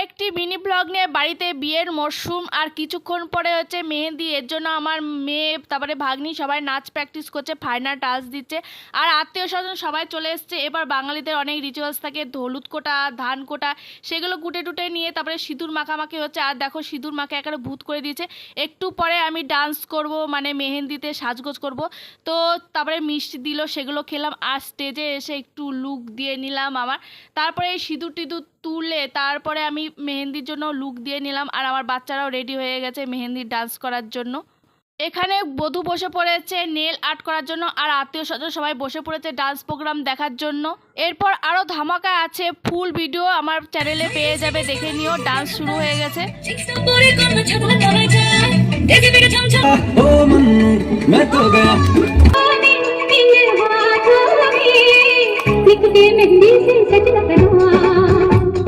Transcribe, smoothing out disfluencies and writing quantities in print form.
একটি mini blog নিয়ে বাড়িতে বিয়ের মরশুম আর কিছুক্ষণ পরে হচ্ছে মেহেন্দি। এর জন্য আমার মেয়ে তারপরে ভাগ্নি সবাই নাচ প্র্যাকটিস করছে, ফাইনাল টাচ দিচ্ছে। আর আত্মীয় স্বজন সবাই চলে এসছে। এবার বাঙালিদের অনেক রিচুয়ালস থাকে, হলুদ কোটা, ধান কোটা, সেগুলো কুটে টুটে নিয়ে তারপরে সিঁদুর মাখামাখি হচ্ছে। আর দেখো সিঁদুর মাখে একেবারে ভূত করে দিয়েছে। একটু পরে আমি ডান্স করব, মানে মেহেন্দিতে সাজগোজ করব। তো তারপরে মিষ্টি দিল, সেগুলো খেলাম। আর স্টেজে এসে একটু লুক দিয়ে নিলাম আমার। তারপরে এই সিঁদুর টিঁদুর তুলে তারপরে আমি মেহেন্দির জন্য লুক দিয়ে নিলাম। আর আমার বাচ্চারাও রেডি হয়ে গেছে মেহেন্দির ডান্স করার জন্য। এখানে বধূ বসে পড়েছে নেল আর্ট করার জন্য, আর আত্মীয় স্বজন সবাই বসে পড়েছে ডান্স প্রোগ্রাম দেখার জন্য। এরপর আরও ধামাকা আছে, ফুল ভিডিও আমার চ্যানেলে পেয়ে যাবে, দেখে নিও। ডান্স শুরু হয়ে গেছে। मेहंदी से सजना